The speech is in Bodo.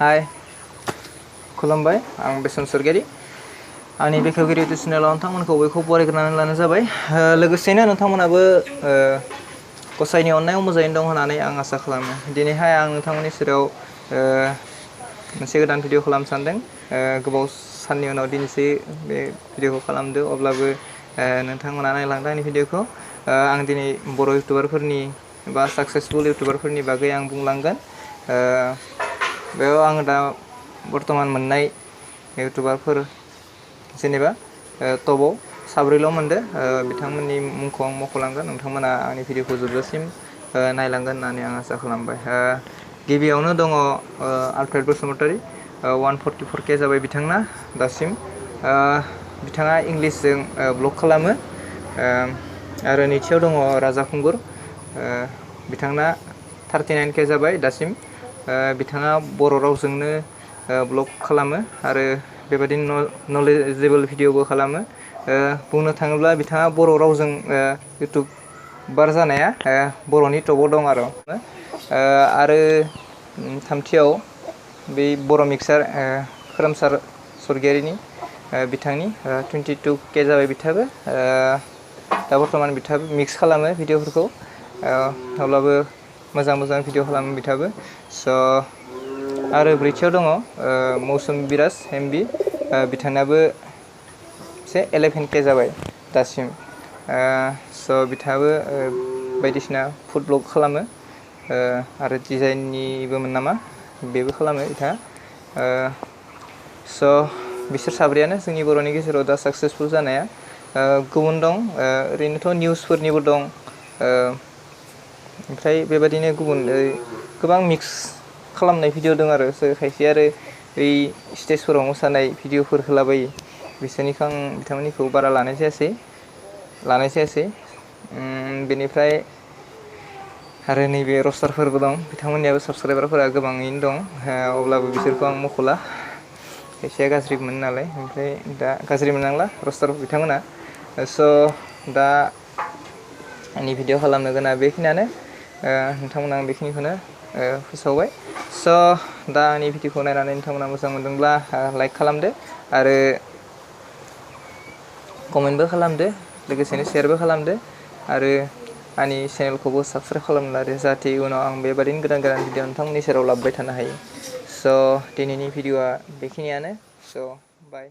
हाय खुलुमबाय आं बेसन सरगियारि आंनि बेखेवगिरि इउटुब चेनेलाव नोंथांमोनखौ बयखौबो बरायग्रोनानै लानाय जाबाय लोगोसेनो नोंथांमोनाबो गसाइनि अननायाव मोजाङैनो दं होननानै आं आसा खालामो दिनैहाय आं नोंथांमोननि सेराव मोनसे गोदान भिडिअ खालामनो सानदों गोबाव साननि उनाव दिनैसो बे भिडिअखौ खालामदो अब्लाबो नोंथांमोना नायलांदो आंनि भिडिअखौ आं दिनै बर' इउटुबारफोरनि बा साक्सेसफुल इउटुबारफोरनि बागै आं बुंलांगोन बेयाव आङो दा बर्थमान मोननाय इउटुबारफोर जेनेबा टपाव साब्रैल' मोनदो बिथांमोननि मुंखौ आं मख'लांगोन नोंथांमोना आंनि भिडिअखौ जोबजासिम नायलांगोन होननानै आं आसा खालामबाय गिबियावनो दङ आलफ्रेड बसुमतारी 144K जाबाय बिथांना दासिम बिथाङा इंलिसजों ब्लग खालामो आरो नैथियाव दङ राजा खुंगुर बिथांना 39K जाबाय दासिम बिथाङा बर' रावजोंनो ब्लग खालामो आरो बेबायदिनो नलेजेबोल भिडिअबो खालामो बुंनो थाङोब्ला बिथाङा बर' रावजों इउटुबार जानाया बर'नि टपाव दं आरो थामथियाव बै बर' मिक्सार खोरोमसार सरगियारिनि बिथांनि 22K जाबाय बिथाङाबो दा बर्थमान बिथाङाबो मिक्स खालामो भिडिअफोरखौ अब्लाबो मोजां भिडिअ खालामो बिथाङाबो स' आरो ब्रैथियाव दङ मौसुमि बिराज MB बिथांनाबो 11K जाबाय दासिम स' बिथाङाबो बायदिसिना फुड ब्लग खालामो आरो डिजाइननिबोमोन नामा बेबो खालामो बिथाङा स' बिसोर साब्रैयानो जोंनि बर'नि गेजेराव दा साक्सेसफुल जानाया गुबुन दं ओरैनोथ' निउसफोरनिबो दं ओमफ्राय बेबायदिनो गुबुन गोबां मिक्स खालामनाय भिडिअ दं आरो खायसे आरो बै स्टेजफोराव मोसानाय भिडिअफोर होलाबायो बिसोरनिखौ आं बिथांमोननिखौ बारा लानाय जायासै बेनिफ्राय आरो नैबे रस्टारफोरबो दं बिथांमोननियाबो साबसक्राइबारफोरा गोबाङैनो दं अब्लाबो बिसोरखौ आं मख'ला खायसेया गाज्रि मोनो नालाय ओमफ्राय दा गाज्रि मोननांला रस्टार बिथांमोना स' दा आंनि भिडिअ खालामनो गोनां बेखिनियानो नोंथांमोना आं बेखिनिखौनो फोसावबाय स' दा आंनि भिडिअखौ नायनानै नोंथांमोना मोजां मोनदोंब्ला लाइक खालामदो आरो कमेन्टबो खालामदो लोगोसेनो शेयारबो खालामदो आरो आंनि चेनेलखौबो साबस्क्राइब खालामना लादो जाहाथे उनाव आं बेबादिनो गोदान भिडिअ नोंथांमोननि सेराव लाबोबाय थानो हायो स' दिनैनि भिडिअआ बेखिनियानो स' बाय